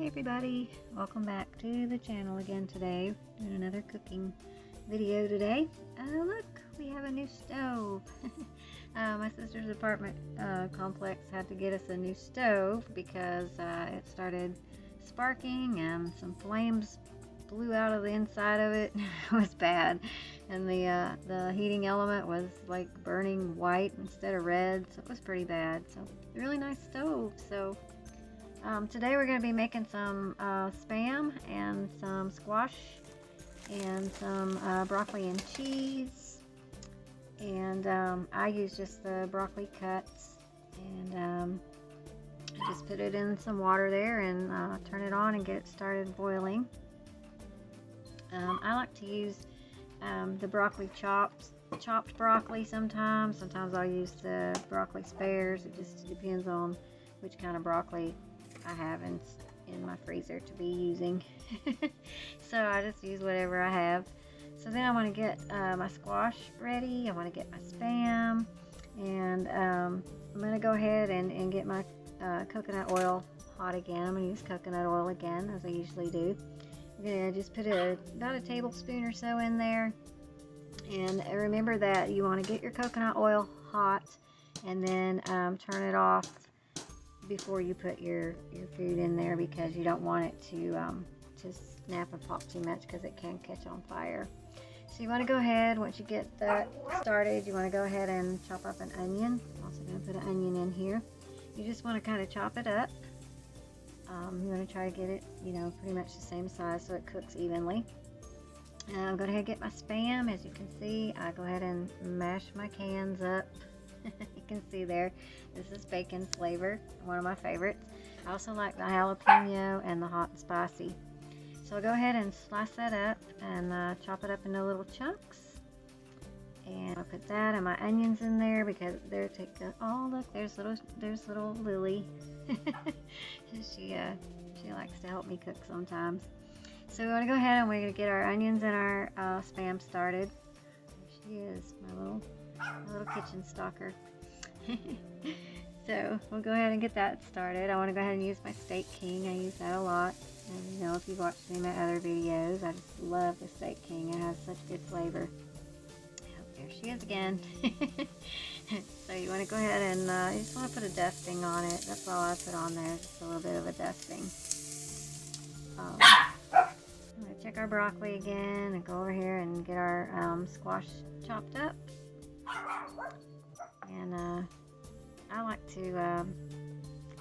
Hey everybody, welcome back to the channel again today. Doing another cooking video today. Look, we have a new stove. My sister's apartment complex had to get us a new stove because it started sparking and some flames blew out of the inside of it. It was bad, and the heating element was like burning white instead of red, so it was pretty bad. So really nice stove. So today we're going to be making some Spam and some squash and some broccoli and cheese, and I use just the broccoli cuts, and I just put it in some water there and turn it on and get it started boiling. I like to use the broccoli chopped broccoli sometimes. I'll use the broccoli spares. It just depends on which kind of broccoli I have in my freezer to be using. So I just use whatever I have. So then I want to get my squash ready. I want to get my Spam, and I'm going to go ahead and get my coconut oil hot again. I'm going to use coconut oil again, as I usually do. I'm going to just put about a tablespoon or so in there, and remember that you want to get your coconut oil hot and then turn it off before you put your food in there, because you don't want it to snap and pop too much, because it can catch on fire. So you want to go ahead, once you get that started, you want to go ahead and chop up an onion. I'm also going to put an onion in here. You just want to kind of chop it up. You want to try to get it, pretty much the same size so it cooks evenly. And I'm going to get my Spam. As you can see, I go ahead and mash my cans up. You can see there, this is bacon flavor, one of my favorites. I also like the jalapeno and the hot and spicy. So I'll go ahead and slice that up and chop it up into little chunks. And I'll put that and my onions in there, because they're taking, oh look, there's little Lily. She likes to help me cook sometimes. So we're going to go ahead and we're going to get our onions and our Spam started. There she is, my little kitchen stalker. So we'll go ahead and get that started. I want to go ahead and use my Steak King. I use that a lot. And if you've watched any of my other videos, I just love the Steak King. It has such good flavor. Oh, there she is again. So you want to go ahead and you just want to put a dusting on it. That's all I put on there, just a little bit of a dusting. I'm going to check our broccoli again and go over here and get our squash chopped up. And I like to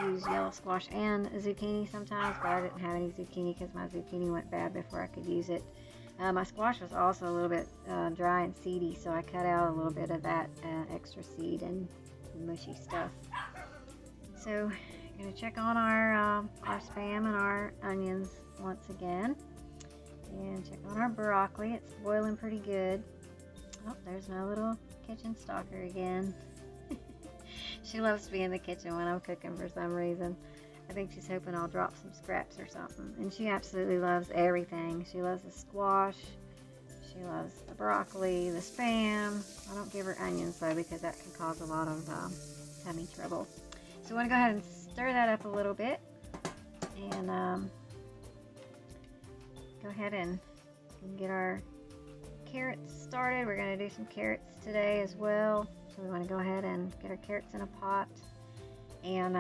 use yellow squash and zucchini sometimes, but I didn't have any zucchini because my zucchini went bad before I could use it. My squash was also a little bit dry and seedy, so I cut out a little bit of that extra seed and mushy stuff. So I'm going to check on our Spam and our onions once again, and check on our broccoli. It's boiling pretty good. Oh, there's my little kitchen stalker again. She loves to be in the kitchen when I'm cooking for some reason. I think she's hoping I'll drop some scraps or something. And she absolutely loves everything. She loves the squash. She loves the broccoli, the Spam. I don't give her onions though, because that can cause a lot of tummy trouble. So I want to go ahead and stir that up a little bit. And go ahead and get our carrots started. We're going to do some carrots today as well. So we want to go ahead and get our carrots in a pot, and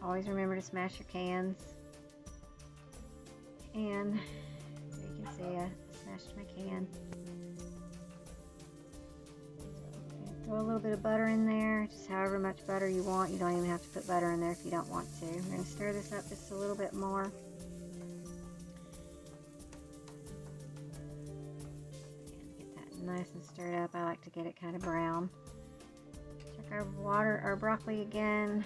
always remember to smash your cans. And so you can see I smashed my can. So throw a little bit of butter in there, just however much butter you want. You don't even have to put butter in there if you don't want to. We're going to stir this up just a little bit more. Nice and stirred up. I like to get it kind of brown. Check our broccoli again.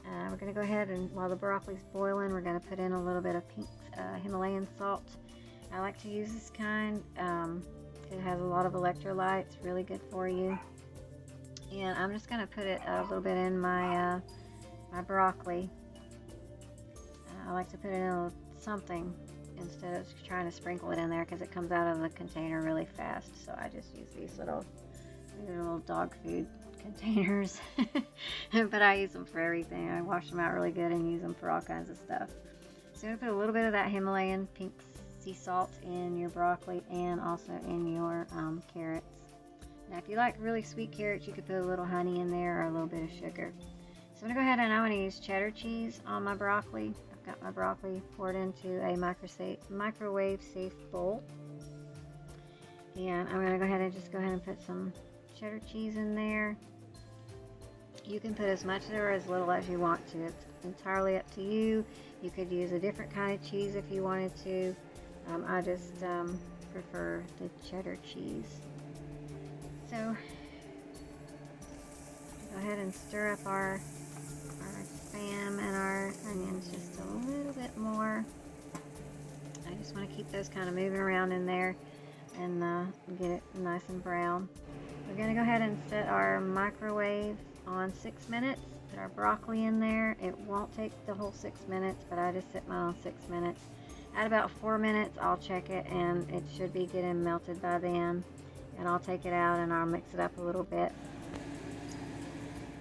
We're going to go ahead and, while the broccoli's boiling, we're going to put in a little bit of pink Himalayan salt. I like to use this kind. It has a lot of electrolytes, really good for you. And I'm just going to put it a little bit in my my broccoli. I like to put it in something instead of trying to sprinkle it in there, because it comes out of the container really fast. So I just use these little dog food containers. But I use them for everything. I wash them out really good and use them for all kinds of stuff. So I'm going to put a little bit of that Himalayan pink sea salt in your broccoli and also in your carrots. Now if you like really sweet carrots, you could put a little honey in there or a little bit of sugar. So I'm going to go ahead and I'm going to use cheddar cheese on my broccoli. I've got my broccoli poured into a microwave safe bowl. And I'm going to go ahead and put some cheddar cheese in there. You can put as much or as little as you want to. It's entirely up to you. You could use a different kind of cheese if you wanted to. I just prefer the cheddar cheese. So go ahead and stir up our Spam and our onions just a little bit more. I just want to keep those kind of moving around in there and get it nice and brown. We're going to go ahead and set our microwave on 6 minutes. Put our broccoli in there. It won't take the whole 6 minutes, but I just set mine on 6 minutes. At about 4 minutes, I'll check it, and it should be getting melted by then. And I'll take it out and I'll mix it up a little bit.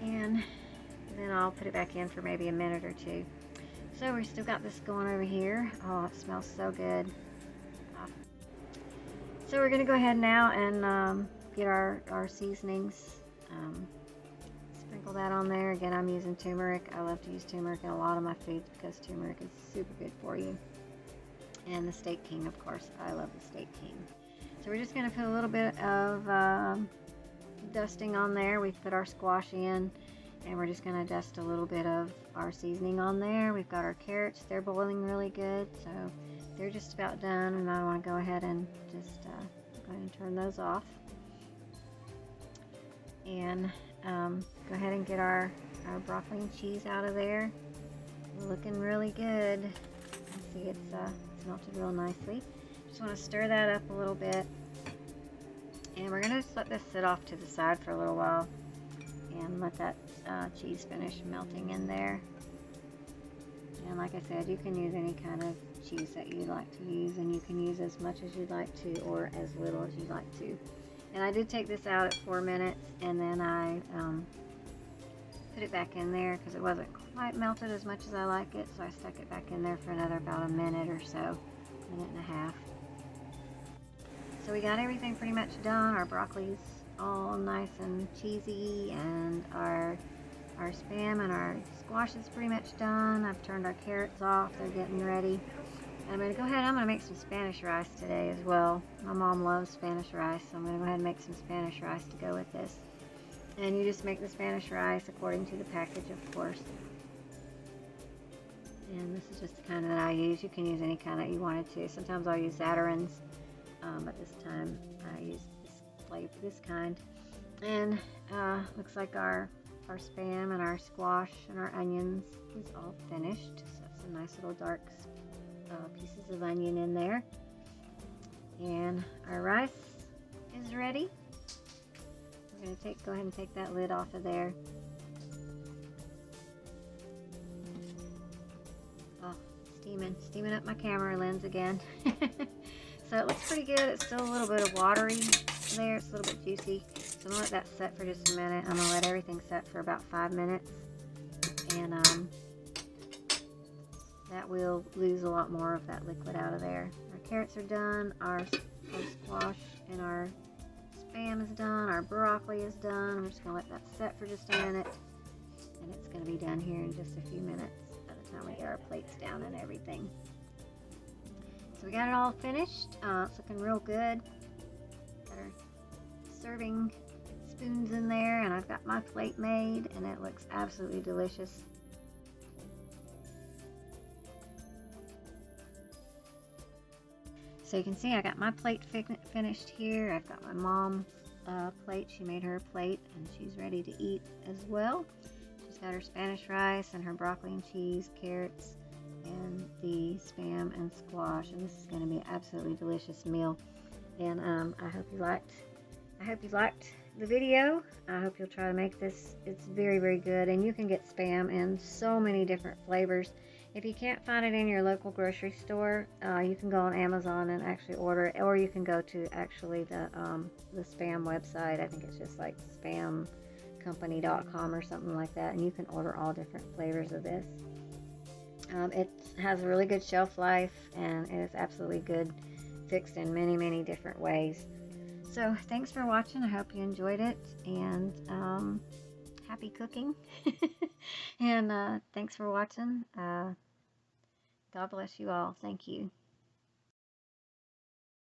And then I'll put it back in for maybe a minute or two. So we still got this going over here. Oh, it smells so good. So we're going to go ahead now and get our seasonings. Sprinkle that on there. Again, I'm using turmeric. I love to use turmeric in a lot of my foods because turmeric is super good for you. And the Steak King, of course. I love the Steak King. So we're just going to put a little bit of dusting on there. We've put our squash in, and we're just going to dust a little bit of our seasoning on there. We've got our carrots. They're boiling really good, so they're just about done, and I want to go ahead and just go ahead and turn those off. And go ahead and get our broccoli and cheese out of there. Looking really good. See, it's melted real nicely. Just want to stir that up a little bit, and we're going to just let this sit off to the side for a little while and let that cheese finish melting in there. And like I said, you can use any kind of cheese that you like to use, and you can use as much as you'd like to or as little as you'd like to. And I did take this out at 4 minutes, and then I put it back in there because it wasn't quite melted as much as I like it, so I stuck it back in there for another about a minute or so, minute and a half. So we got everything pretty much done. Our broccoli's all nice and cheesy, and our Spam and our squash is pretty much done. I've turned our carrots off. They're getting ready. And I'm going to go ahead, I'm going to make some Spanish rice today as well. My mom loves Spanish rice, so I'm going to go ahead and make some Spanish rice to go with this. And you just make the Spanish rice according to the package, of course. And this is just the kind that I use. You can use any kind that you wanted to. Sometimes I'll use Zatarain's, but this time I use this kind. And looks like our Spam and our squash and our onions is all finished. So some nice little dark pieces of onion in there. And our rice is ready. We're going to go ahead and take that lid off of there. Oh, steaming up my camera lens again. So it looks pretty good. It's still a little bit of watery there. It's a little bit juicy. So I'm going to let that set for just a minute. I'm going to let everything set for about 5 minutes. And that will lose a lot more of that liquid out of there. Our carrots are done. Our squash and our Spam is done. Our broccoli is done. I'm just going to let that set for just a minute. And it's going to be done here in just a few minutes by the time we get our plates down and everything. So we got it all finished. It's looking real good. Got our serving spoons in there, and I've got my plate made, and it looks absolutely delicious. So you can see I got my plate finished here. I've got my mom's plate. She made her plate, and she's ready to eat as well. She's got her Spanish rice and her broccoli and cheese, carrots, and the Spam and squash, and this is going to be an absolutely delicious meal. And I hope you liked the video. I hope you'll try to make this. It's very, very good, and you can get Spam in so many different flavors. If you can't find it in your local grocery store, you can go on Amazon and actually order it, or you can go to actually the Spam website. I think it's just like spamcompany.com or something like that, and you can order all different flavors of this. It's has a really good shelf life, and it is absolutely good fixed in many, many different ways. So thanks for watching. I hope you enjoyed it, and happy cooking. And thanks for watching. God bless you all. Thank you.